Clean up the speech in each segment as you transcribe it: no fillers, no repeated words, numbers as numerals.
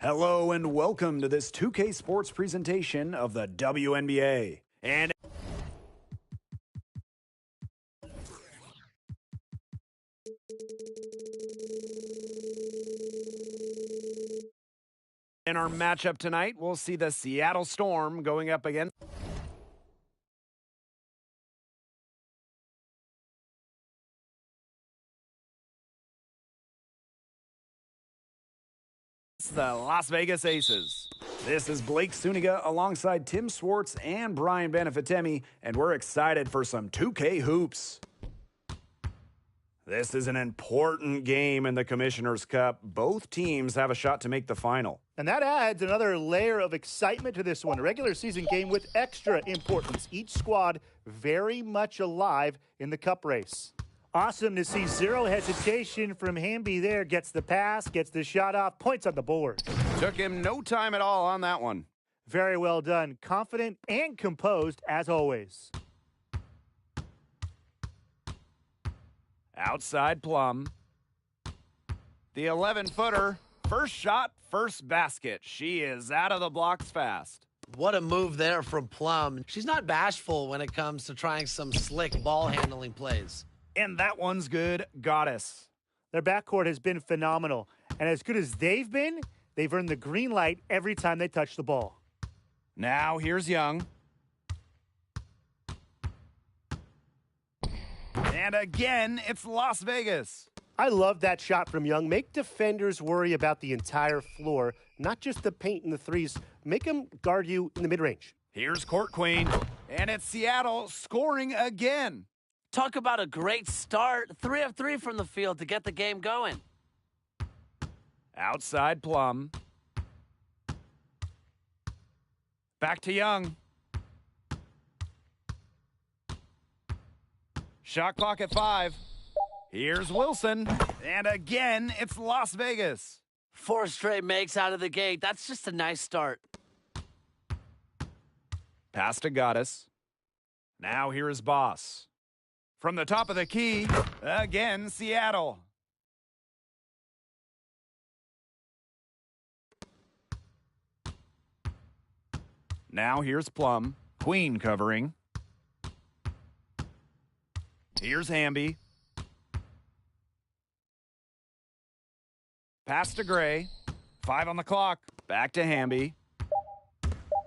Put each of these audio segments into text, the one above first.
Hello and welcome to this 2K Sports presentation of the WNBA. And in our matchup tonight, we'll see the Seattle Storm going up against the Las Vegas Aces. This is Blake Suniga alongside Tim Swartz and Brian Benefitemi, and we're excited for some 2K hoops. This is an important game in the Commissioner's Cup. Both teams have a shot to make the final. And that adds another layer of excitement to this one. A regular season game with extra importance. Each squad very much alive in the cup race. Awesome to see zero hesitation from Hamby there. Gets the pass, gets the shot off, points on the board. Took him no time at all on that one. Very well done. Confident and composed as always. Outside Plum. The 11-footer. First shot, first basket. She is out of the blocks fast. What a move there from Plum. She's not bashful when it comes to trying some slick ball handling plays. And that one's good. Goddess. Their backcourt has been phenomenal. And as good as they've been, they've earned the green light every time they touch the ball. Now here's Young. And again, it's Las Vegas. I love that shot from Young. Make defenders worry about the entire floor, not just the paint and the threes. Make them guard you in the mid-range. Here's Court Queen. And it's Seattle scoring again. Talk about a great start. 3 of 3 from the field to get the game going. Outside Plum. Back to Young. Shot clock at 5. Here's Wilson. And again, it's Las Vegas. 4 straight makes out of the gate. That's just a nice start. Pass to Goddess. Now here is Boss. From the top of the key, again, Seattle. Now here's Plum. Queen covering. Here's Hamby. Pass to Gray. 5 on the clock. Back to Hamby.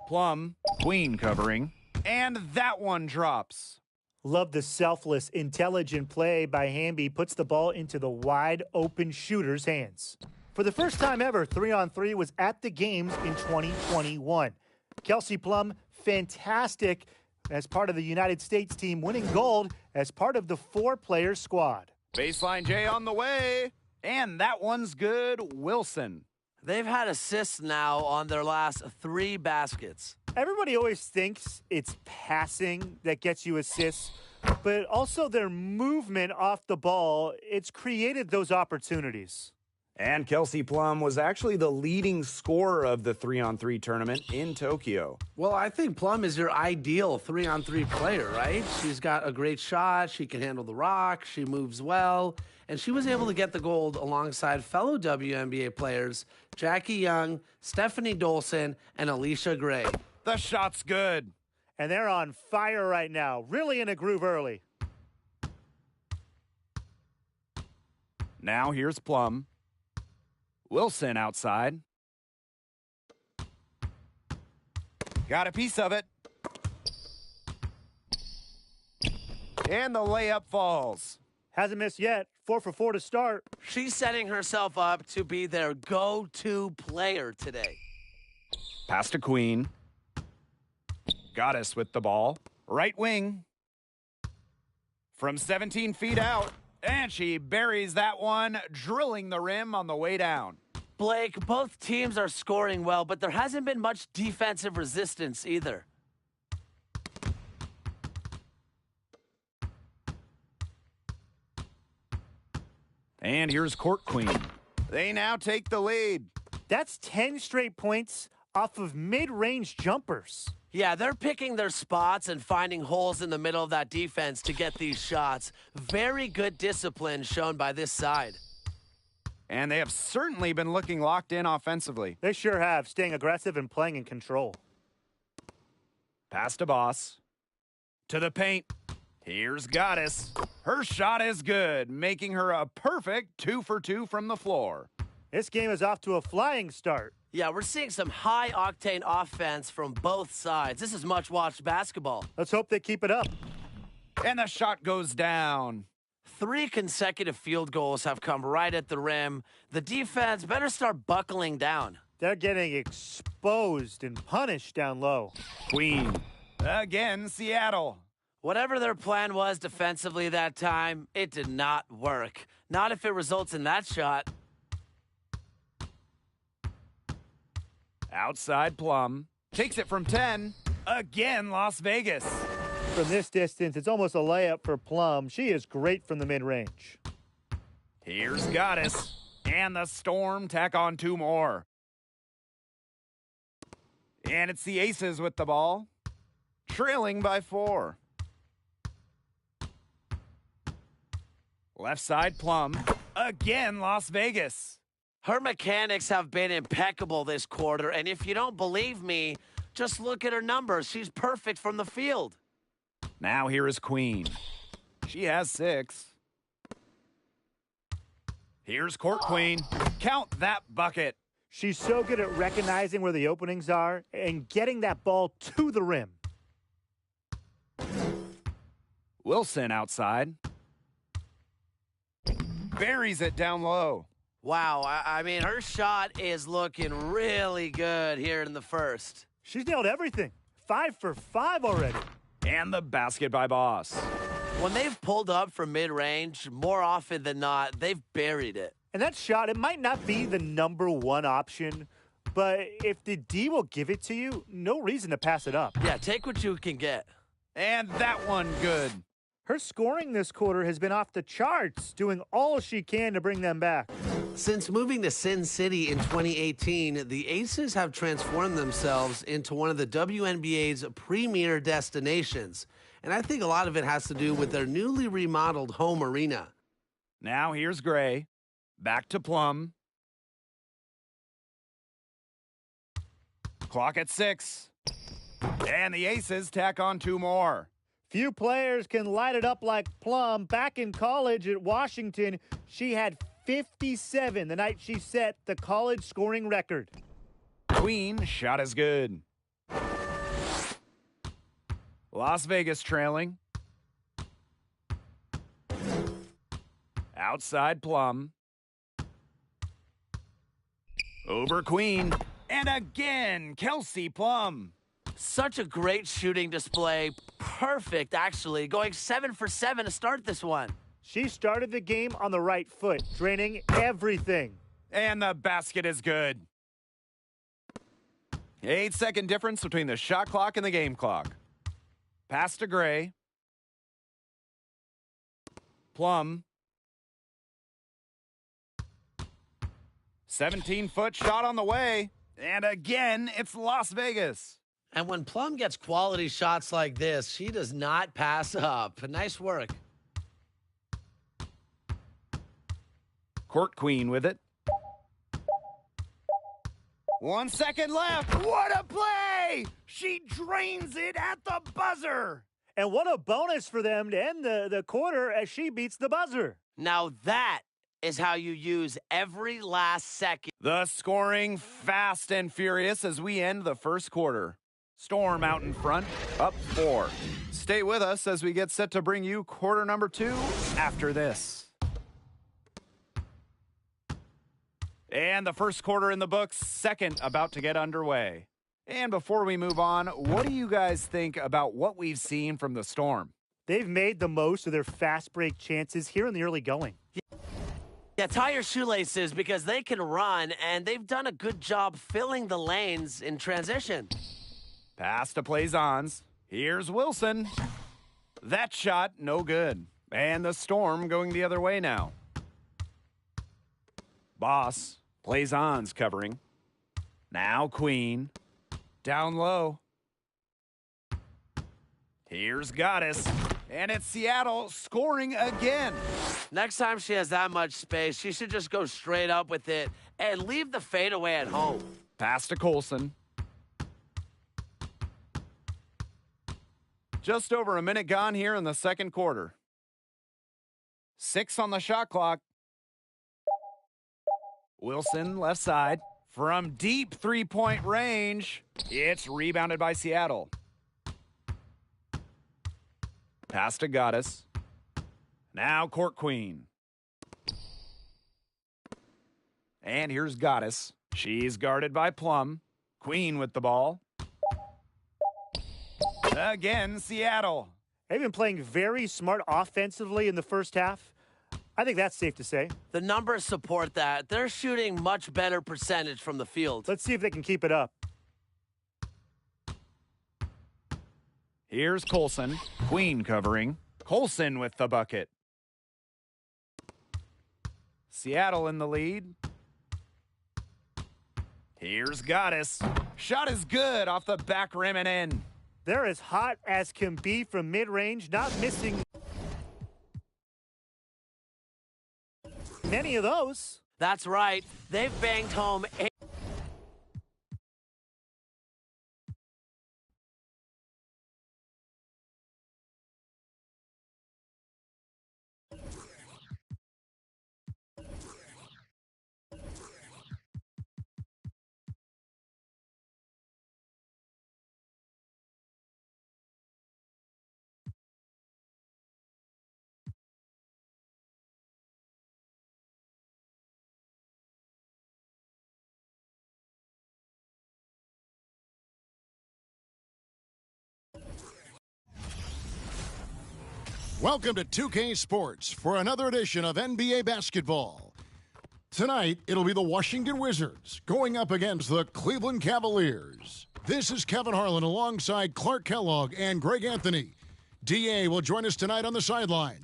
Plum. Queen covering. And that one drops. Love the selfless, intelligent play by Hamby. Puts the ball into the wide-open shooter's hands. For the first time ever, 3-on-3 was at the games in 2021. Kelsey Plum, fantastic as part of the United States team, winning gold as part of the 4-player squad. Baseline J on the way. And that one's good. Wilson. They've had assists now on their last 3 baskets. Everybody always thinks it's passing that gets you assists, but also their movement off the ball, it's created those opportunities. And Kelsey Plum was actually the leading scorer of the 3-on-3 tournament in Tokyo. Well, I think Plum is your ideal 3-on-3 player, right? She's got a great shot. She can handle the rock. She moves well. And she was able to get the gold alongside fellow WNBA players Jackie Young, Stephanie Dolson, and Alicia Gray. The shot's good. And they're on fire right now, really in a groove early. Now here's Plum. Wilson outside. Got a piece of it. And the layup falls. Hasn't missed yet. 4 for 4 to start. She's setting herself up to be their go-to player today. Pass to Queen. Goddess with the ball. Right wing. From 17 feet out. And she buries that one, drilling the rim on the way down. Blake, both teams are scoring well, but there hasn't been much defensive resistance either. And here's Court Queen. They now take the lead. That's 10 straight points off of mid-range jumpers. Yeah, they're picking their spots and finding holes in the middle of that defense to get these shots. Very good discipline shown by this side. And they have certainly been looking locked in offensively. They sure have, staying aggressive and playing in control. Pass to Boss. To the paint. Here's Goddess. Her shot is good, making her a perfect 2 for 2 from the floor. This game is off to a flying start. Yeah, we're seeing some high-octane offense from both sides. This is much-watched basketball. Let's hope they keep it up. And the shot goes down. 3 consecutive field goals have come right at the rim. The defense better start buckling down. They're getting exposed and punished down low. Queen. Again, Seattle. Whatever their plan was defensively that time, it did not work. Not if it results in that shot. Outside Plum. Takes it from 10. Again, Las Vegas. From this distance, it's almost a layup for Plum. She is great from the mid-range. Here's Goddess. And the Storm tack on 2 more. And it's the Aces with the ball. Trailing by 4. Left side Plum. Again, Las Vegas. Her mechanics have been impeccable this quarter, and if you don't believe me, just look at her numbers. She's perfect from the field. Now here is Queen. She has 6. Here's Court Queen. Count that bucket. She's so good at recognizing where the openings are and getting that ball to the rim. Wilson outside. Buries it down low. Wow, I mean, her shot is looking really good here in the first. She's nailed everything. 5 for 5 already. And the basket by Boss. When they've pulled up from mid-range, more often than not, they've buried it. And that shot, it might not be the #1 option, but if the D will give it to you, no reason to pass it up. Yeah, take what you can get. And that one good. Her scoring this quarter has been off the charts, doing all she can to bring them back. Since moving to Sin City in 2018, the Aces have transformed themselves into one of the WNBA's premier destinations. And I think a lot of it has to do with their newly remodeled home arena. Now here's Gray. Back to Plum. Clock at 6. And the Aces tack on 2 more. Few players can light it up like Plum. Back in college at Washington, she had 57 the night she set the college scoring record. Queen shot is good. Las Vegas trailing. Outside Plum. Over Queen. And again, Kelsey Plum. Such a great shooting display. Perfect, actually. Going 7 for 7 to start this one. She started the game on the right foot, draining everything. And the basket is good. 8-second difference between the shot clock and the game clock. Pass to Gray. Plum. 17-foot shot on the way. And again, it's Las Vegas. And when Plum gets quality shots like this, she does not pass up. Nice work. Court Queen with it. 1 second left. What a play! She drains it at the buzzer. And what a bonus for them to end the quarter as she beats the buzzer. Now that is how you use every last second. The scoring fast and furious as we end the first quarter. Storm out in front, up 4. Stay with us as we get set to bring you quarter number 2 after this. And the first quarter in the books, second about to get underway. And before we move on, what do you guys think about what we've seen from the Storm? They've made the most of their fast break chances here in the early going. Yeah, tie your shoelaces because they can run, and they've done a good job filling the lanes in transition. Pass to Plaisance. Here's Wilson. That shot, no good. And the Storm going the other way now. Boss. Plaisance covering. Now Queen. Down low. Here's Goddess. And it's Seattle scoring again. Next time she has that much space, she should just go straight up with it and leave the fadeaway at home. Pass to Colson. Just over a minute gone here in the second quarter. 6 on the shot clock. Wilson, left side. From deep three-point range, it's rebounded by Seattle. Pass to Goddess. Now Court Queen. And here's Goddess. She's guarded by Plum. Queen with the ball. Again, Seattle. They've been playing very smart offensively in the first half. I think that's safe to say. The numbers support that. They're shooting much better percentage from the field. Let's see if they can keep it up. Here's Colson. Queen covering. Colson with the bucket. Seattle in the lead. Here's Goddess. Shot is good off the back rim and in. They're as hot as can be from mid-range, not missing many of those. That's right. They've banged home 8. Welcome to 2K Sports for another edition of NBA basketball. Tonight, it'll be the Washington Wizards going up against the Cleveland Cavaliers. This is Kevin Harlan alongside Clark Kellogg and Greg Anthony. DA will join us tonight on the sideline.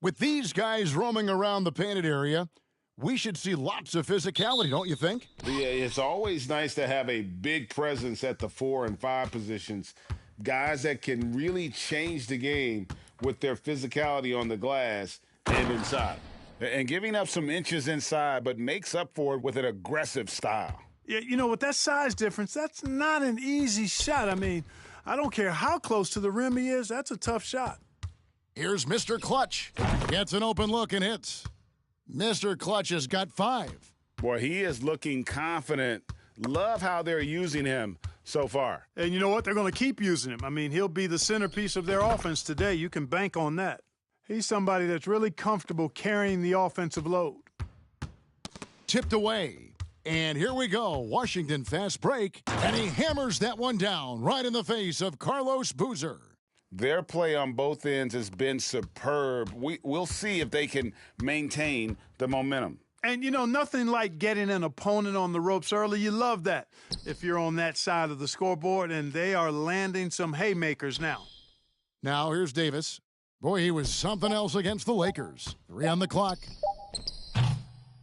With these guys roaming around the painted area, we should see lots of physicality, don't you think? Yeah, it's always nice to have a big presence at the 4 and 5 positions. Guys that can really change the game with their physicality on the glass and inside. And giving up some inches inside, but makes up for it with an aggressive style. Yeah, you know, with that size difference, that's not an easy shot. I mean, I don't care how close to the rim he is, that's a tough shot. Here's Mr. Clutch. Gets an open look and hits. Mr. Clutch has got 5. Boy, he is looking confident. Love how they're using him so far. And you know what? They're going to keep using him. I mean, he'll be the centerpiece of their offense today. You can bank on that. He's somebody that's really comfortable carrying the offensive load. Tipped away. And here we go. Washington fast break. And he hammers that one down right in the face of Carlos Boozer. Their play on both ends has been superb. We'll see if they can maintain the momentum. And, you know, nothing like getting an opponent on the ropes early. You love that if you're on that side of the scoreboard, and they are landing some haymakers now. Now here's Davis. Boy, he was something else against the Lakers. 3 on the clock.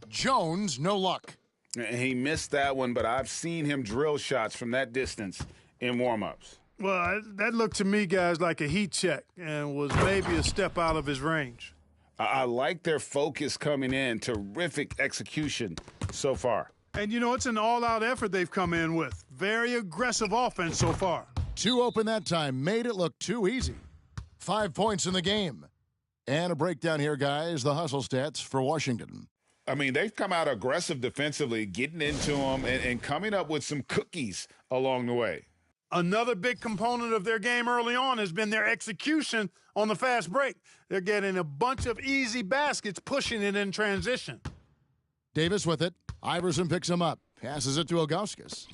Jones, no luck. He missed that one, but I've seen him drill shots from that distance in warm-ups. Well, that looked to me, guys, like a heat check and was maybe a step out of his range. I like their focus coming in. Terrific execution so far. And, you know, it's an all-out effort they've come in with. Very aggressive offense so far. 2 open that time. Made it look too easy. 5 points in the game. And a breakdown here, guys. The hustle stats for Washington. I mean, they've come out aggressive defensively, getting into them and coming up with some cookies along the way. Another big component of their game early on has been their execution on the fast break. They're getting a bunch of easy baskets, pushing it in transition. Davis with it. Iverson picks him up. Passes it to Ilgauskas.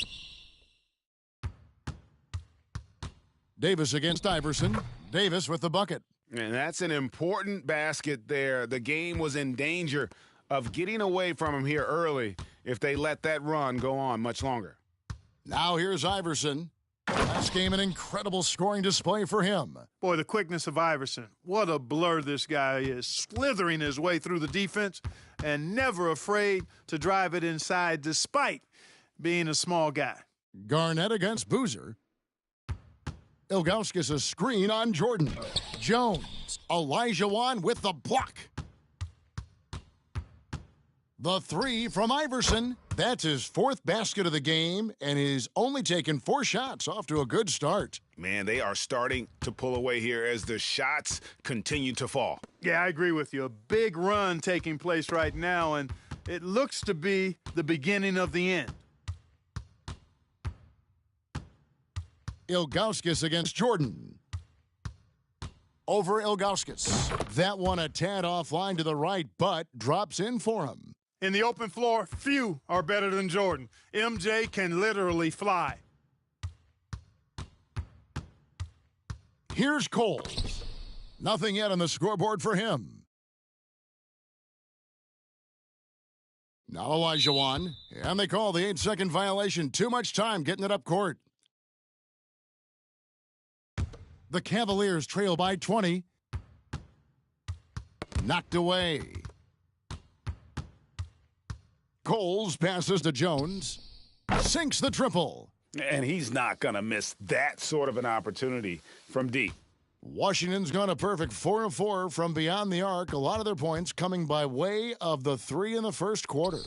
Davis against Iverson. Davis with the bucket. And that's an important basket there. The game was in danger of getting away from him here early if they let that run go on much longer. Now here's Iverson. Last game, an incredible scoring display for him. Boy, the quickness of Iverson. What a blur this guy is, slithering his way through the defense and never afraid to drive it inside despite being a small guy. Garnett against Boozer. Ilgauskas a screen on Jordan. Jones. Olajuwon with the block. The three from Iverson. That's his fourth basket of the game, and he's only taken 4 shots, off to a good start. Man, they are starting to pull away here as the shots continue to fall. Yeah, I agree with you. A big run taking place right now, and it looks to be the beginning of the end. Ilgauskas against Jordan. Over Ilgauskas. That one a tad offline to the right, but drops in for him. In the open floor, few are better than Jordan. MJ can literally fly. Here's Coles. Nothing yet on the scoreboard for him. Now Olajuwon, and they call the 8-second violation. Too much time getting it up court. The Cavaliers trail by 20. Knocked away. Coles passes to Jones. Sinks the triple. And he's not going to miss that sort of an opportunity from deep. Washington's gone a perfect 4 of 4 from beyond the arc. A lot of their points coming by way of the 3 in the first quarter.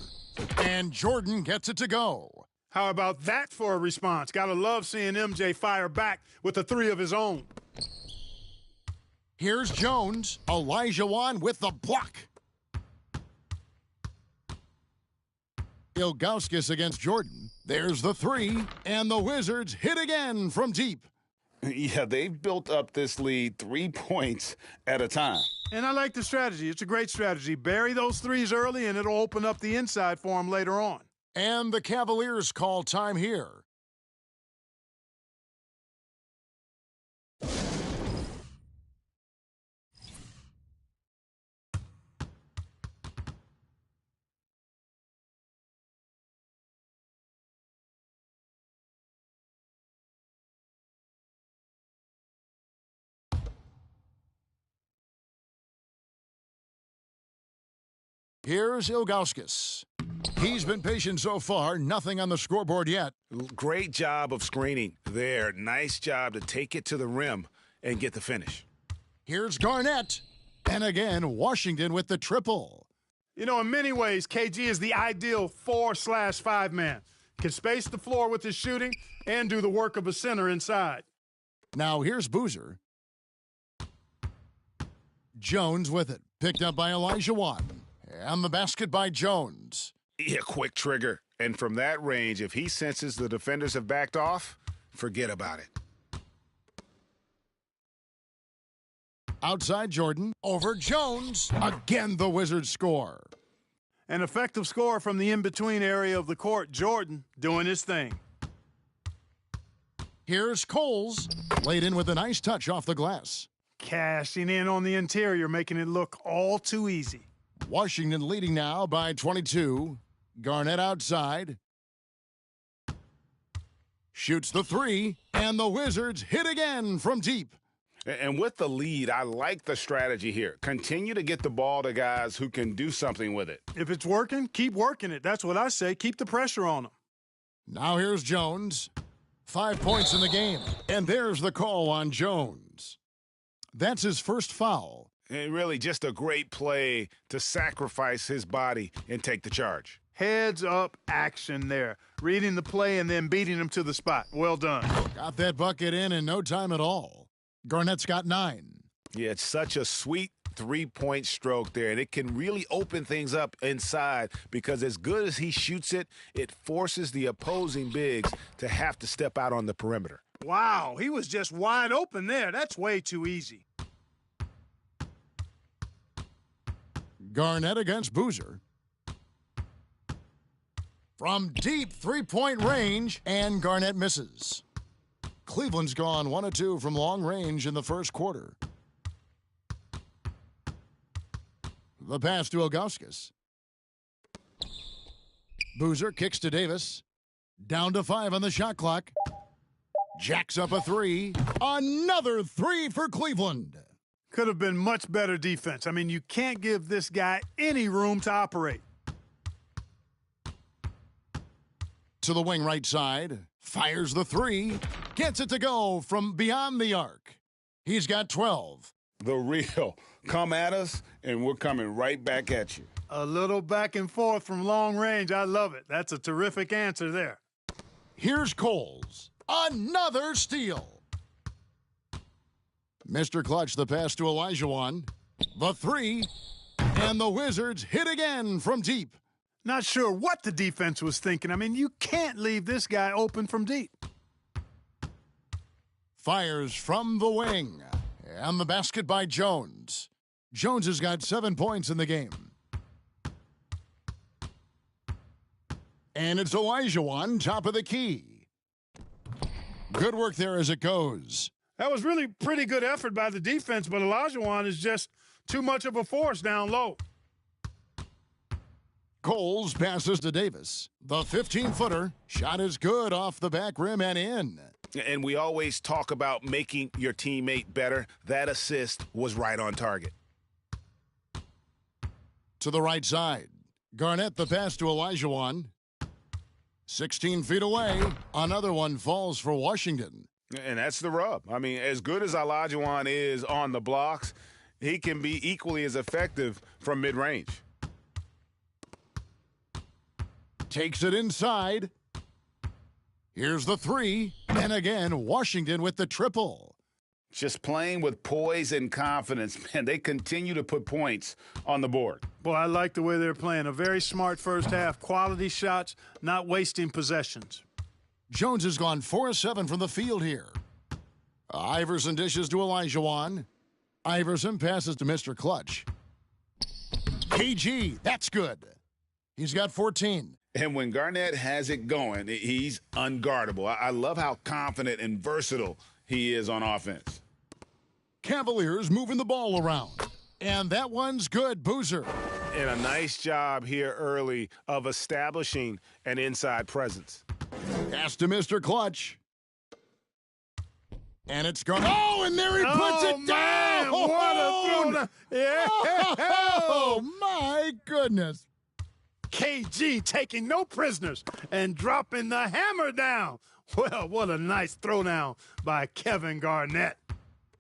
And Jordan gets it to go. How about that for a response? Gotta love seeing MJ fire back with a 3 of his own. Here's Jones. Olajuwon with the block. Ilgauskas against Jordan. There's the 3, and the Wizards hit again from deep. Yeah, they've built up this lead 3 points at a time. And I like the strategy. It's a great strategy. Bury those 3s early, and it'll open up the inside for them later on. And the Cavaliers call time here. Here's Ilgauskas. He's been patient so far, nothing on the scoreboard yet. Great job of screening there. Nice job to take it to the rim and get the finish. Here's Garnett. And again, Washington with the triple. You know, in many ways, KG is the ideal 4/5 man. Can space the floor with his shooting and do the work of a center inside. Now here's Boozer. Jones with it. Picked up by Olajuwon. And the basket by Jones. Yeah, quick trigger. And from that range, if he senses the defenders have backed off, forget about it. Outside Jordan. Over Jones. Again, the Wizards score. An effective score from the in-between area of the court. Jordan doing his thing. Here's Coles. Laid in with a nice touch off the glass. Cashing in on the interior, making it look all too easy. Washington leading now by 22. Garnett outside. Shoots the 3, and the Wizards hit again from deep. And with the lead, I like the strategy here. Continue to get the ball to guys who can do something with it. If it's working, keep working it. That's what I say. Keep the pressure on them. Now here's Jones. 5 points in the game. And there's the call on Jones. That's his first foul. And really just a great play to sacrifice his body and take the charge. Heads up action there. Reading the play and then beating him to the spot. Well done. Got that bucket in no time at all. Garnett's got 9. Yeah, it's such a sweet 3-point stroke there, and it can really open things up inside because as good as he shoots it, it forces the opposing bigs to have to step out on the perimeter. Wow, he was just wide open there. That's way too easy. Garnett against Boozer. From deep 3-point range, and Garnett misses. Cleveland's gone 1 of 2 from long range in the first quarter. The pass to Ilgauskas. Boozer kicks to Davis. Down to 5 on the shot clock. Jacks up a three. Another three for Cleveland. Could have been much better defense. I mean, you can't give this guy any room to operate. To the wing right side. Fires the three. Gets it to go from beyond the arc. He's got 12. The real. Come at us, and we're coming right back at you. A little back and forth from long range. I love it. That's a terrific answer there. Here's Coles. Another steal. Mr. Clutch, the pass to Olajuwon. The three. And the Wizards hit again from deep. Not sure what the defense was thinking. I mean, you can't leave this guy open from deep. Fires from the wing. And the basket by Jones. Jones has got 7 points in the game. And it's Olajuwon, top of the key. Good work there as it goes. That was really pretty good effort by the defense, but Olajuwon is just too much of a force down low. Coles passes to Davis. The 15-footer. Shot is good off the back rim and in. And we always talk about making your teammate better. That assist was right on target. To the right side. Garnett the pass to Olajuwon. 16 feet away. Another one falls for Washington. And that's the rub. I mean, as good as Olajuwon is on the blocks, he can be equally as effective from mid-range. Takes it inside. Here's the three. And again, Washington with the triple. Just playing with poise and confidence, man. They continue to put points on the board. Boy, I like the way they're playing. A very smart first half. Quality shots, not wasting possessions. Jones has gone 4-7 from the field here. Iverson dishes to Olajuwon. Iverson passes to Mr. Clutch. KG, that's good. He's got 14. And when Garnett has it going, he's unguardable. I love how confident and versatile he is on offense. Cavaliers moving the ball around. And that one's good, Boozer. And a nice job here early of establishing an inside presence. Pass to Mr. Clutch. And it's gone. Oh, and there he puts it down. What a throw! Yeah. Oh, my goodness. KG taking no prisoners and dropping the hammer down. Well, what a nice throwdown by Kevin Garnett.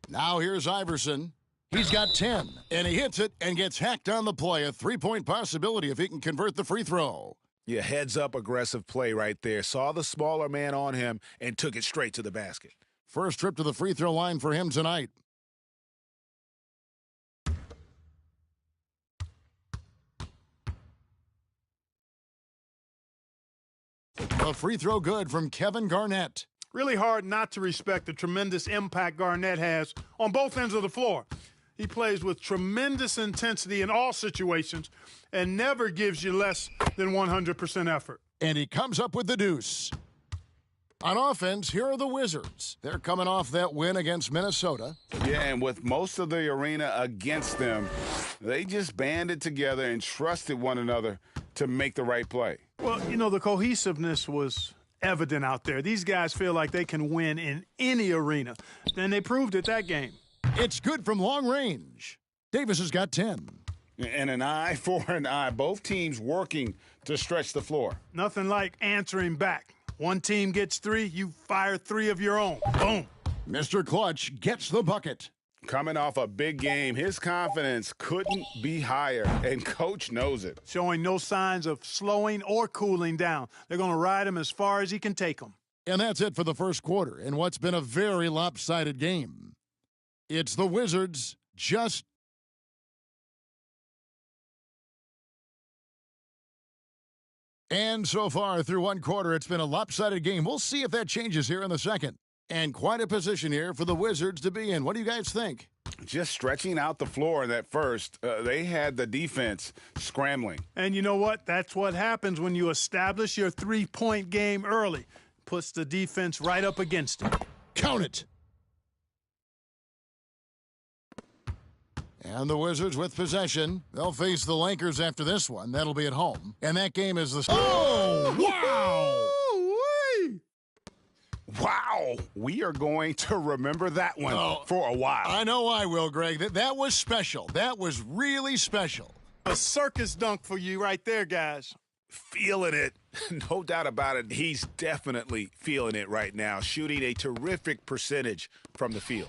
Now here's Iverson. He's got 10, and he hits it and gets hacked on the play. A three-point possibility if he can convert the free throw. Yeah, heads-up aggressive play right there. Saw the smaller man on him and took it straight to the basket. First trip to the free throw line for him tonight. A free throw good from Kevin Garnett. Really hard not to respect the tremendous impact Garnett has on both ends of the floor. He plays with tremendous intensity in all situations and never gives you less than 100% effort. And he comes up with the deuce. On offense, here are the Wizards. They're coming off that win against Minnesota. Yeah, and with most of the arena against them, they just banded together and trusted one another to make the right play. Well, you know, the cohesiveness was evident out there. These guys feel like they can win in any arena, and they proved it that game. It's good from long range. Davis has got 10. And an eye for an eye. Both teams working to stretch the floor. Nothing like answering back. One team gets 3, you fire 3 of your own. Boom. Mr. Clutch gets the bucket. Coming off a big game, his confidence couldn't be higher, and Coach knows it. Showing no signs of slowing or cooling down. They're going to ride him as far as he can take them. And that's it for the first quarter in what's been a very lopsided game. It's the Wizards just And so far through one quarter, it's been a lopsided game. We'll see if that changes here in the second. And quite a position here for the Wizards to be in. What do you guys think? Just stretching out the floor in that first. They had the defense scrambling. And you know what? That's what happens when you establish your three-point game early. Puts the defense right up against it. Count it. And the Wizards with possession. They'll face the Lakers after this one. That'll be at home. And that game is the... Oh, wow! Wow, we are going to remember that one for a while. I know I will, Greg. That was special. That was really special. A circus dunk for you right there, guys. Feeling it. No doubt about it. He's definitely feeling it right now, shooting a terrific percentage from the field.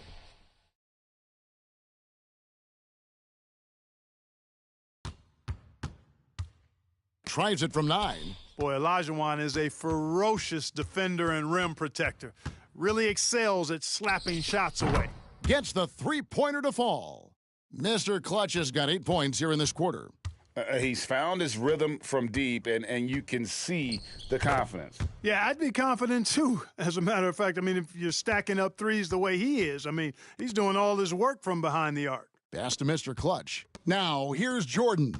Tries it from 9. Boy, Olajuwon is a ferocious defender and rim protector. Really excels at slapping shots away. Gets the three-pointer to fall. Mr. Clutch has got 8 points here in this quarter. He's found his rhythm from deep, and you can see the confidence. Yeah, I'd be confident, too. As a matter of fact, I mean, if you're stacking up threes the way he is, I mean, he's doing all this work from behind the arc. Pass to Mr. Clutch. Now, here's Jordan.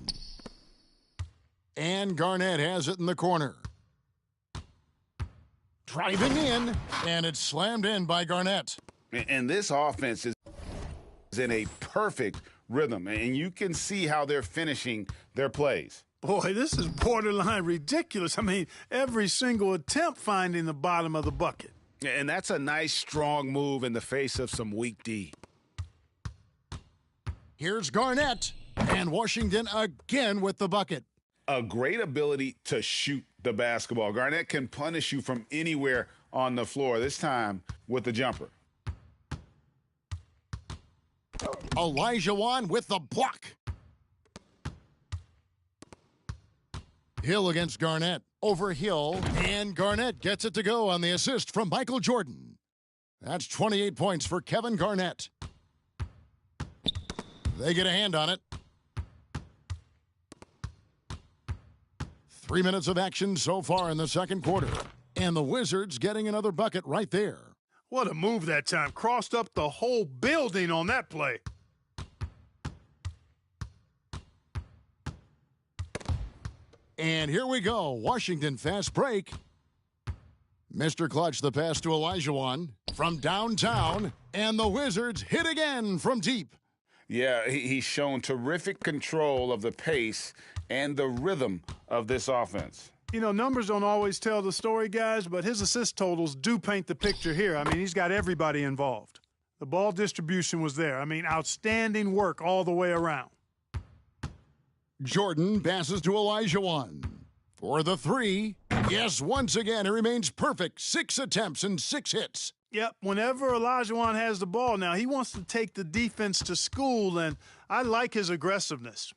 And Garnett has it in the corner. Driving in, and it's slammed in by Garnett. And this offense is in a perfect rhythm, and you can see how they're finishing their plays. Boy, this is borderline ridiculous. I mean, every single attempt finding the bottom of the bucket. And that's a nice, strong move in the face of some weak D. Here's Garnett, and Washington again with the bucket. A great ability to shoot the basketball. Garnett can punish you from anywhere on the floor, this time with the jumper. Olajuwon with the block. Hill against Garnett. Over Hill, and Garnett gets it to go on the assist from Michael Jordan. That's 28 points for Kevin Garnett. They get a hand on it. 3 minutes of action so far in the second quarter. And the Wizards getting another bucket right there. What a move that time. Crossed up the whole building on that play. And here we go. Washington fast break. Mr. Clutch, the pass to Olajuwon from downtown. And the Wizards hit again from deep. Yeah, he's shown terrific control of the pace and the rhythm of this offense. You know, numbers don't always tell the story, guys, but his assist totals do paint the picture here. I mean, he's got everybody involved. The ball distribution was there. I mean, outstanding work all the way around. Jordan passes to Olajuwon for the three. Yes, once again, he remains perfect. 6 attempts and 6 hits. Yep, whenever Olajuwon has the ball now, he wants to take the defense to school, and I like his aggressiveness.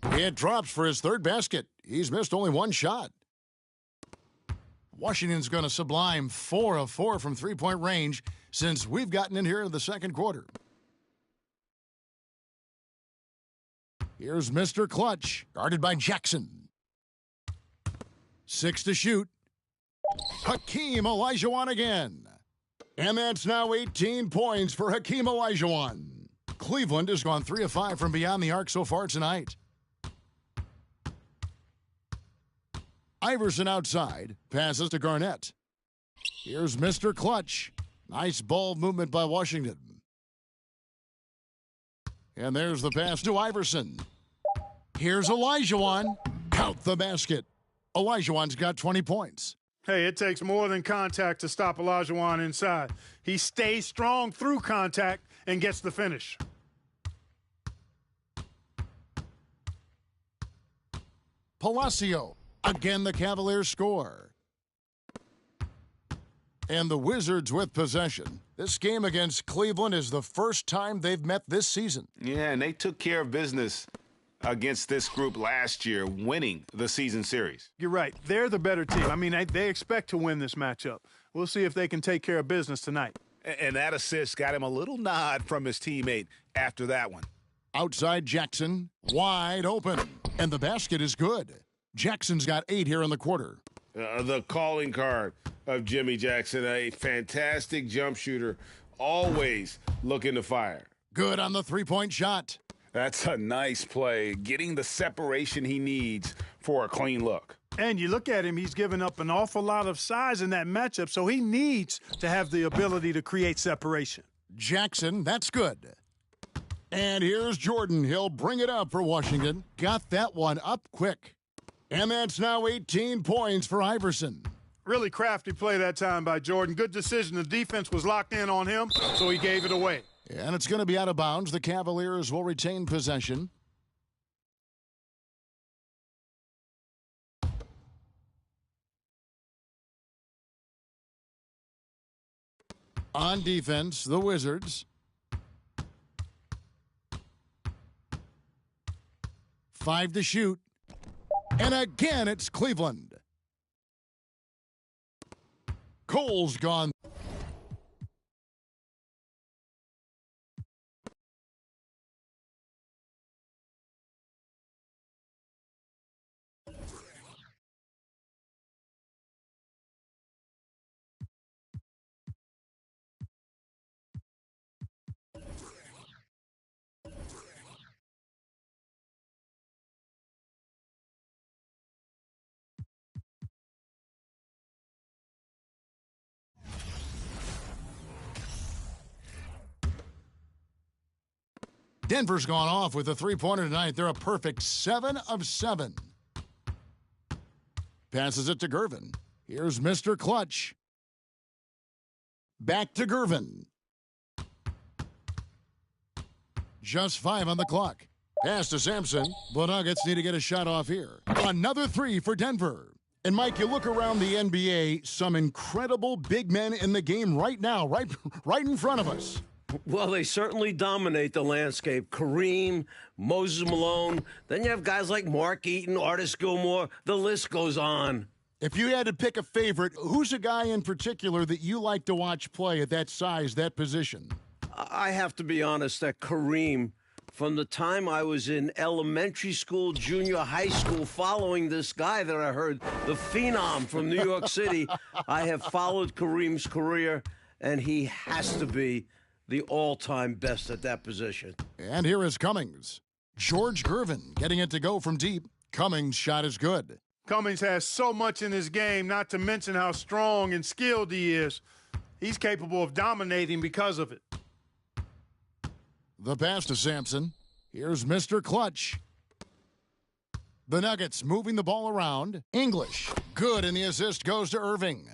It drops for his third basket. He's missed only 1 shot. Washington's going to sublime 4 of 4 from three-point range since we've gotten in here in the second quarter. Here's Mr. Clutch, guarded by Jackson. 6 to shoot. Hakeem Olajuwon again. And that's now 18 points for Hakeem Olajuwon. Cleveland has gone 3 of 5 from beyond the arc so far tonight. Iverson outside, passes to Garnett. Here's Mr. Clutch. Nice ball movement by Washington. And there's the pass to Iverson. Here's Olajuwon. Count the basket. Olajuwon's got 20 points. Hey, it takes more than contact to stop Olajuwon inside. He stays strong through contact and gets the finish. Palacio. Again, the Cavaliers score. And the Wizards with possession. This game against Cleveland is the first time they've met this season. Yeah, and they took care of business against this group last year, winning the season series. You're right. They're the better team. I mean, they expect to win this matchup. We'll see if they can take care of business tonight. And that assist got him a little nod from his teammate after that one. Outside Jackson, wide open. And the basket is good. Jackson's got 8 here in the quarter. The calling card of Jimmy Jackson, a fantastic jump shooter, always looking to fire. Good on the three-point shot. That's a nice play, getting the separation he needs for a clean look. And you look at him, he's given up an awful lot of size in that matchup, so he needs to have the ability to create separation. Jackson, that's good. And here's Jordan. He'll bring it up for Washington. Got that one up quick. And that's now 18 points for Iverson. Really crafty play that time by Jordan. Good decision. The defense was locked in on him, so he gave it away. And it's going to be out of bounds. The Cavaliers will retain possession. On defense, the Wizards. 5 to shoot. And again, it's Cleveland. Cole's gone. Denver's gone off with a three-pointer tonight. They're a perfect 7 of 7. Passes it to Gervin. Here's Mr. Clutch. Back to Gervin. Just 5 on the clock. Pass to Sampson. The Nuggets need to get a shot off here. Another 3 for Denver. And, Mike, you look around the NBA, some incredible big men in the game right now, right in front of us. Well, they certainly dominate the landscape. Kareem, Moses Malone. Then you have guys like Mark Eaton, Artis Gilmore. The list goes on. If you had to pick a favorite, who's a guy in particular that you like to watch play at that size, that position? I have to be honest that Kareem, from the time I was in elementary school, junior high school, following this guy that I heard, the Phenom from New York City, I have followed Kareem's career, and he has to be the all-time best at that position. And here is Cummings. George Gervin getting it to go from deep. Cummings' shot is good. Cummings has so much in his game, not to mention how strong and skilled he is. He's capable of dominating because of it. The pass to Sampson. Here's Mr. Clutch. The Nuggets moving the ball around. English, good, and the assist goes to Irving.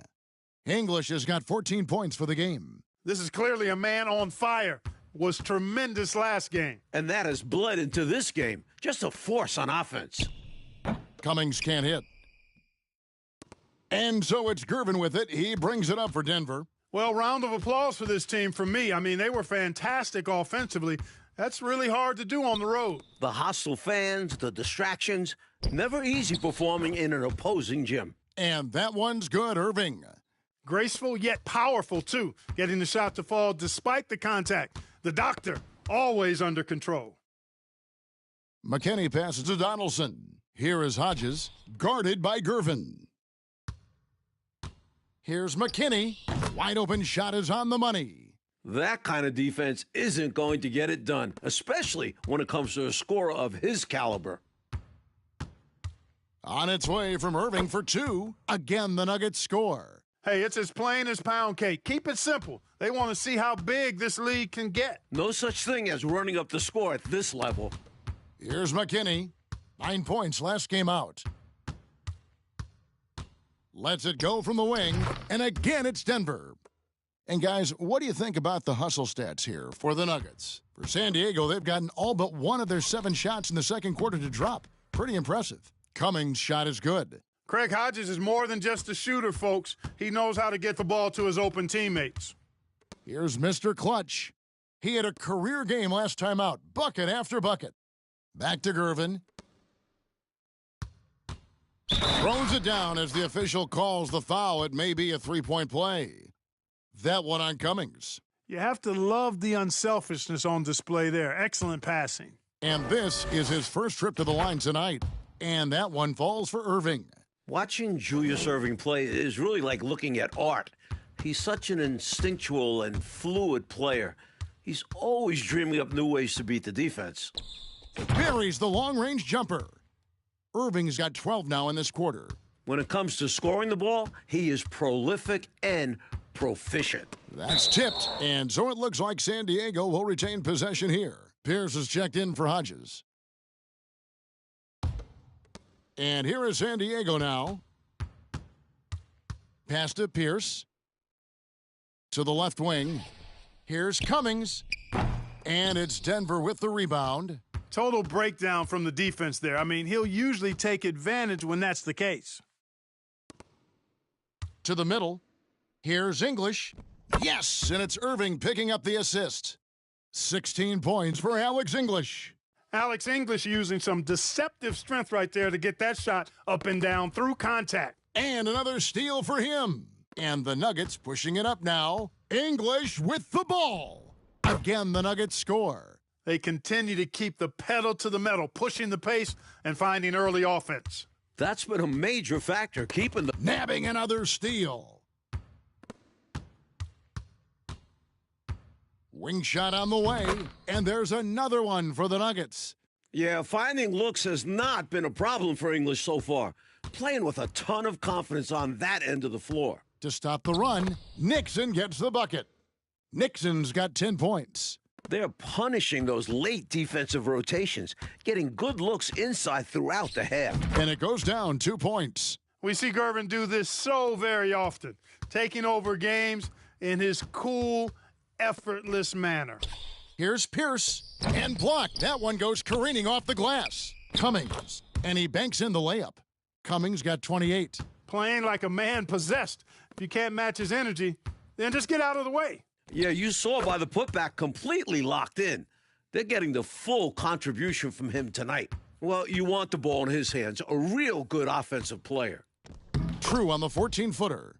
English has got 14 points for the game. This is clearly a man on fire. Was tremendous last game. And that has bled into this game. Just a force on offense. Cummings can't hit. And so it's Gervin with it. He brings it up for Denver. Well, round of applause for this team from me. I mean, they were fantastic offensively. That's really hard to do on the road. The hostile fans, the distractions, never easy performing in an opposing gym. And that one's good, Irving. Graceful yet powerful, too, getting the shot to fall despite the contact. The doctor, always under control. McKinney passes to Donaldson. Here is Hodges, guarded by Gervin. Here's McKinney. Wide open shot is on the money. That kind of defense isn't going to get it done, especially when it comes to a scorer of his caliber. On its way from Irving for 2. Again, the Nuggets score. Hey, it's as plain as pound cake. Keep it simple. They want to see how big this league can get. No such thing as running up the score at this level. Here's McKinney. 9 points last game out. Lets it go from the wing. And again, it's Denver. And guys, what do you think about the hustle stats here for the Nuggets? For San Diego, they've gotten all but one of their 7 shots in the second quarter to drop. Pretty impressive. Cummings' shot is good. Craig Hodges is more than just a shooter, folks. He knows how to get the ball to his open teammates. Here's Mr. Clutch. He had a career game last time out. Bucket after bucket. Back to Gervin. Throws it down as the official calls the foul. It may be a three-point play. That one on Cummings. You have to love the unselfishness on display there. Excellent passing. And this is his first trip to the line tonight. And that one falls for Irving. Watching Julius Irving play is really like looking at art. He's such an instinctual and fluid player. He's always dreaming up new ways to beat the defense. Buries the long-range jumper. Irving's got 12 now in this quarter. When it comes to scoring the ball, he is prolific and proficient. That's tipped, and so it looks like San Diego will retain possession here. Pierce has checked in for Hodges. And here is San Diego now. Pass to Pierce. To the left wing. Here's Cummings. And it's Denver with the rebound. Total breakdown from the defense there. I mean, he'll usually take advantage when that's the case. To the middle. Here's English. Yes, and it's Irving picking up the assist. 16 points for Alex English. Alex English using some deceptive strength right there to get that shot up and down through contact. And another steal for him. And the Nuggets pushing it up now. English with the ball. Again, the Nuggets score. They continue to keep the pedal to the metal, pushing the pace and finding early offense. That's been a major factor, keeping the... Nabbing another steal. Wing shot on the way, and there's another one for the Nuggets. Yeah, finding looks has not been a problem for English so far. Playing with a ton of confidence on that end of the floor. To stop the run, Nixon gets the bucket. Nixon's got 10 points. They're punishing those late defensive rotations, getting good looks inside throughout the half. And it goes down 2 points. We see Gervin do this so very often, taking over games in his cool, effortless manner. Here's Pierce, and blocked. That one goes careening off the glass. Cummings, and he banks in the layup. Cummings got 28. Playing like a man possessed. If you can't match his energy, then just get out of the way. Yeah, you saw by the putback, completely locked in. They're getting the full contribution from him tonight. Well, you want the ball in his hands. A real good offensive player. True on the 14-footer.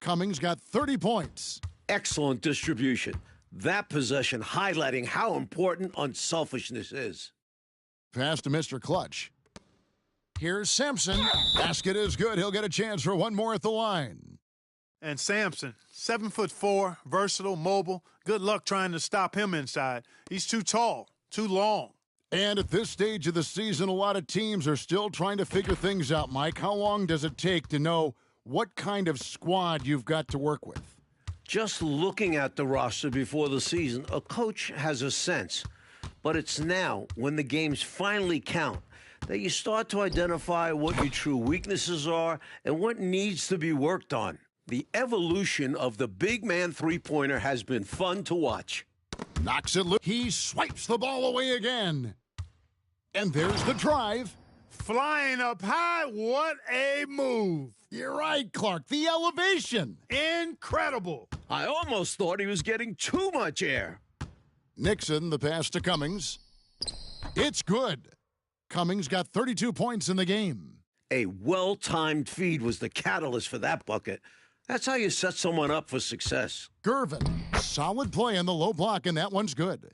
Cummings got 30 points. Excellent distribution. That possession highlighting how important unselfishness is. Pass to Mr. Clutch. Here's Sampson. Basket is good. He'll get a chance for one more at the line. And Sampson, 7'4", versatile, mobile. Good luck trying to stop him inside. He's too tall, too long. And at this stage of the season, a lot of teams are still trying to figure things out, Mike. How long does it take to know what kind of squad you've got to work with? Just looking at the roster before the season, a coach has a sense. But it's now, when the games finally count, that you start to identify what your true weaknesses are and what needs to be worked on. The evolution of the big man three-pointer has been fun to watch. Knocks it loose. He swipes the ball away again. And there's the drive. Flying up high, what a move. You're right, Clark. The elevation. Incredible. I almost thought he was getting too much air. Nixon, the pass to Cummings. It's good. Cummings got 32 points in the game. A well-timed feed was the catalyst for that bucket. That's how you set someone up for success. Gervin, solid play in the low block, and that one's good.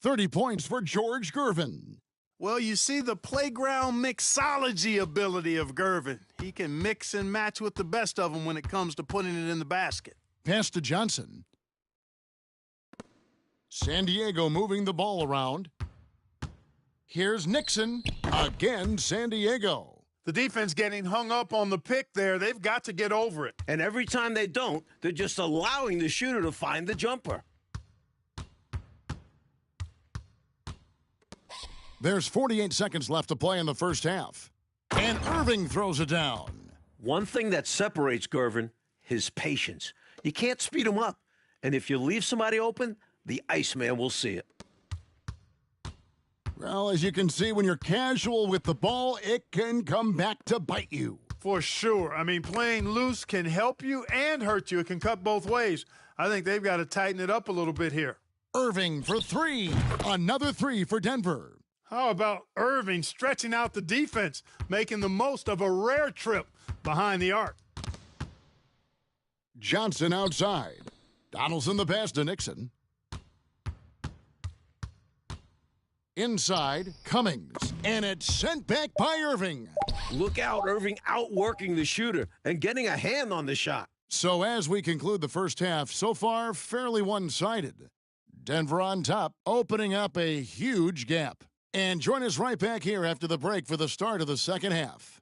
30 points for George Gervin. Well, you see the playground mixology ability of Gervin. He can mix and match with the best of them when it comes to putting it in the basket. Pass to Johnson. San Diego moving the ball around. Here's Nixon. Again, San Diego. The defense getting hung up on the pick there. They've got to get over it. And every time they don't, they're just allowing the shooter to find the jumper. There's 48 seconds left to play in the first half. And Irving throws it down. One thing that separates Gervin, his patience. You can't speed him up. And if you leave somebody open, the Iceman will see it. Well, as you can see, when you're casual with the ball, it can come back to bite you. For sure. I mean, playing loose can help you and hurt you. It can cut both ways. I think they've got to tighten it up a little bit here. Irving for three. Another three for Denver. How about Irving stretching out the defense, making the most of a rare trip behind the arc? Johnson outside. Donaldson the pass to Nixon. Inside, Cummings, and it's sent back by Irving. Look out, Irving outworking the shooter and getting a hand on the shot. So as we conclude the first half, so far fairly one-sided. Denver on top, opening up a huge gap. And join us right back here after the break for the start of the second half.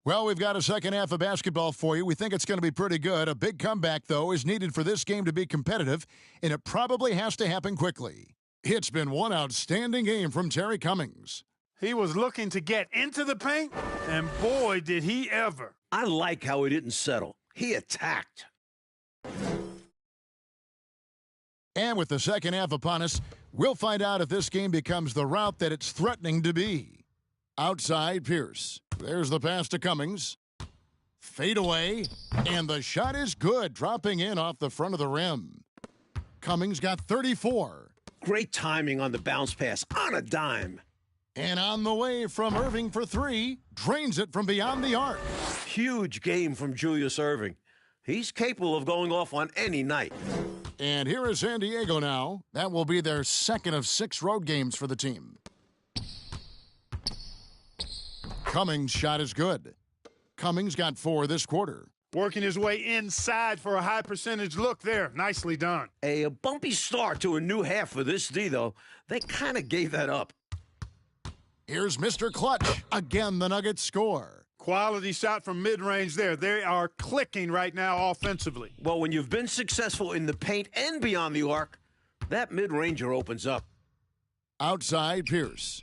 Well, we've got a second half of basketball for you. We think it's going to be pretty good. A big comeback, though, is needed for this game to be competitive, and it probably has to happen quickly. It's been one outstanding game from Terry Cummings. He was looking to get into the paint, and boy, did he ever. I like how he didn't settle. He attacked. And with the second half upon us, we'll find out if this game becomes the route that it's threatening to be. Outside Pierce. There's the pass to Cummings. Fade away, and the shot is good, dropping in off the front of the rim. Cummings got 34. Great timing on the bounce pass on a dime. And on the way from Irving for three, drains it from beyond the arc. Huge game from Julius Irving. He's capable of going off on any night. And here is San Diego now. That will be their second of 6 road games for the team. Cummings' shot is good. Cummings got 4 this quarter. Working his way inside for a high percentage look there. Nicely done. A bumpy start to a new half for this D, though. They kind of gave that up. Here's Mr. Clutch. Again, the Nuggets score. Quality shot from mid-range there. They are clicking right now offensively. Well, when you've been successful in the paint and beyond the arc, that mid-ranger opens up. Outside Pierce.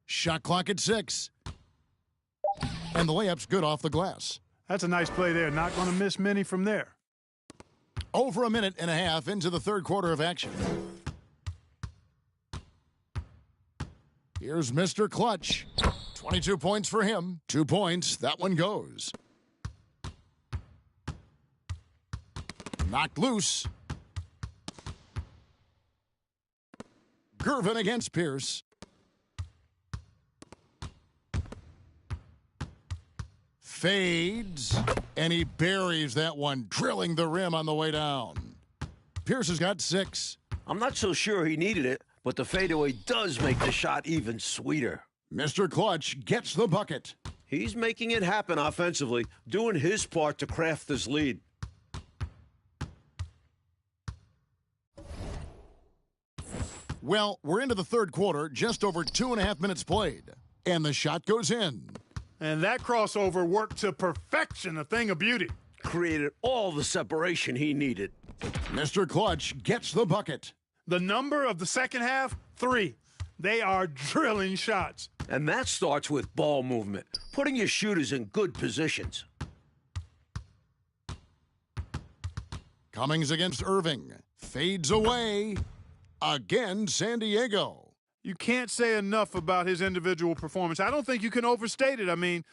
Shot clock at 6. And the layup's good off the glass. That's a nice play there. Not going to miss many from there. Over a minute and a half into the third quarter of action. Here's Mr. Clutch. 22 points for him. 2 points. That one goes. Knocked loose. Gervin against Pierce. Fades, and he buries that one, drilling the rim on the way down. Pierce has got 6. I'm not so sure he needed it, but the fadeaway does make the shot even sweeter. Mr. Clutch gets the bucket. He's making it happen offensively, doing his part to craft this lead. Well, we're into the third quarter, just over 2.5 minutes played, and the shot goes in. And that crossover worked to perfection, a thing of beauty. Created all the separation he needed. Mr. Clutch gets the bucket. The number of the second half, 3. They are drilling shots. And that starts with ball movement, putting your shooters in good positions. Cummings against Irving. Fades away. Again, San Diego. You can't say enough about his individual performance. I don't think you can overstate it. I mean,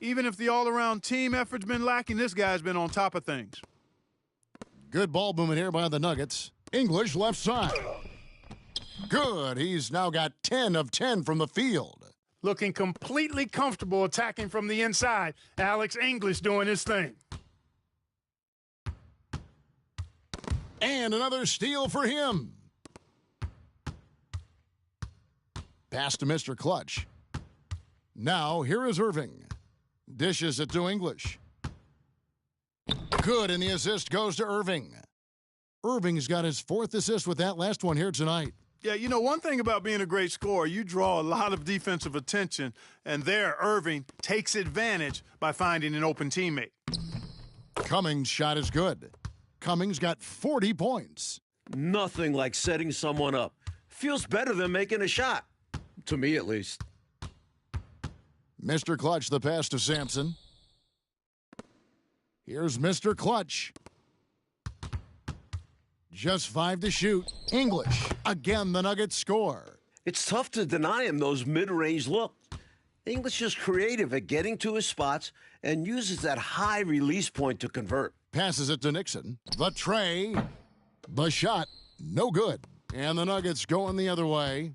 even if the all-around team effort's been lacking, this guy's been on top of things. Good ball movement here by the Nuggets. English left side. Good. He's now got 10 of 10 from the field. Looking completely comfortable attacking from the inside. Alex English doing his thing. And another steal for him. Pass to Mr. Clutch. Now, here is Irving. Dishes it to English. Good, and the assist goes to Irving. Irving's got his 4th assist with that last one here tonight. Yeah, you know, one thing about being a great scorer, you draw a lot of defensive attention, and there Irving takes advantage by finding an open teammate. Cummings' shot is good. Cummings got 40 points. Nothing like setting someone up. Feels better than making a shot. To me, at least. Mr. Clutch, the pass to Sampson. Here's Mr. Clutch. Just 5 to shoot. English. Again, the Nuggets score. It's tough to deny him those mid-range looks. English is creative at getting to his spots and uses that high release point to convert. Passes it to Nixon. The tray. The shot. No good. And the Nuggets going the other way.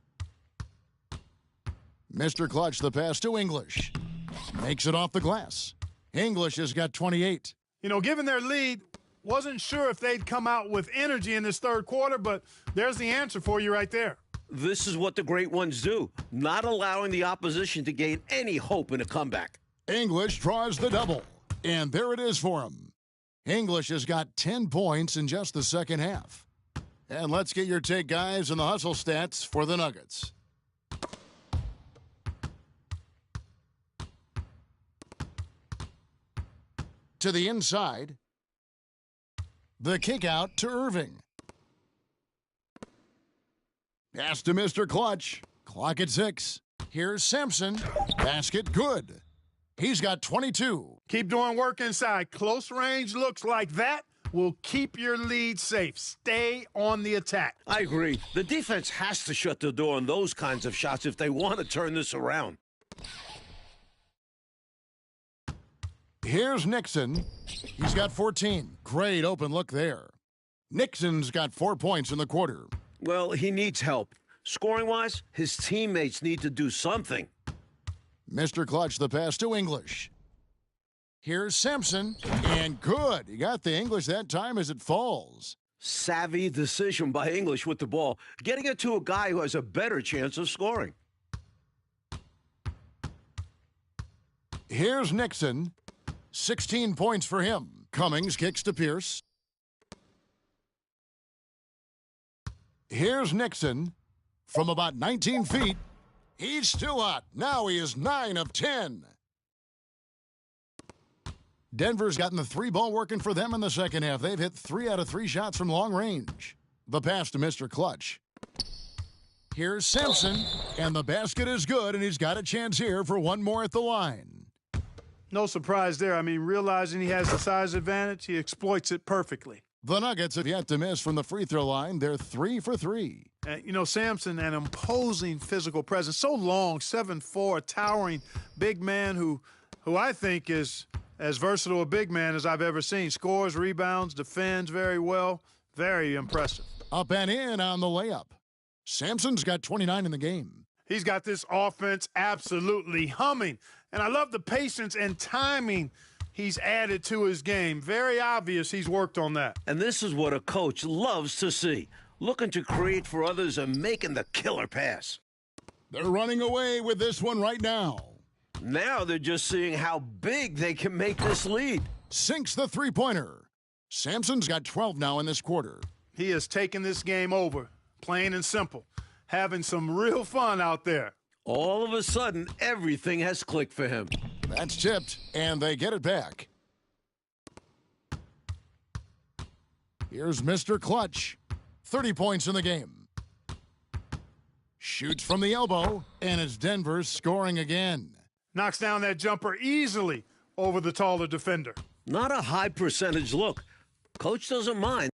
Mr. Clutch, the pass to English. Makes it off the glass. English has got 28. You know, given their lead, wasn't sure if they'd come out with energy in this third quarter, but there's the answer for you right there. This is what the great ones do, not allowing the opposition to gain any hope in a comeback. English draws the double, and there it is for him. English has got 10 points in just the second half. And let's get your take, guys, on the hustle stats for the Nuggets. To the inside. The kick out to Irving. Pass to Mr. Clutch. Clock at 6. Here's Sampson. Basket good. He's got 22. Keep doing work inside. Close range looks like that will keep your lead safe. Stay on the attack. I agree. The defense has to shut the door on those kinds of shots if they want to turn this around. Here's Nixon. He's got 14. Great open look there. Nixon's got 4 points in the quarter. Well, he needs help. Scoring-wise, his teammates need to do something. Mr. Clutch, the pass to English. Here's Sampson, and good. He got the English that time as it falls. Savvy decision by English with the ball, getting it to a guy who has a better chance of scoring. Here's Nixon. 16 points for him. Cummings kicks to Pierce. Here's Nixon. From about 19 feet, he's still hot. Now he is 9 of 10. Denver's gotten the 3-ball working for them in the second half. They've hit 3 out of 3 shots from long range. The pass to Mr. Clutch. Here's Sampson, and the basket is good, and he's got a chance here for one more at the line. No surprise there. I mean, realizing he has the size advantage, he exploits it perfectly. The Nuggets have yet to miss from the free throw line. They're 3 for 3. You know, Sampson, an imposing physical presence. So long, 7'4", towering big man who I think is as versatile a big man as I've ever seen. Scores, rebounds, defends very well. Very impressive. Up and in on the layup. Sampson's got 29 in the game. He's got this offense absolutely humming. And I love the patience and timing he's added to his game. Very obvious he's worked on that. And this is what a coach loves to see. Looking to create for others and making the killer pass. They're running away with this one right now. Now they're just seeing how big they can make this lead. Sinks the three-pointer. Sampson's got 12 now in this quarter. He has taken this game over, plain and simple. Having some real fun out there. All of a sudden, everything has clicked for him. That's tipped, and they get it back. Here's Mr. Clutch. 30 points in the game. Shoots from the elbow, and it's Denver scoring again. Knocks down that jumper easily over the taller defender. Not a high percentage look. Coach doesn't mind.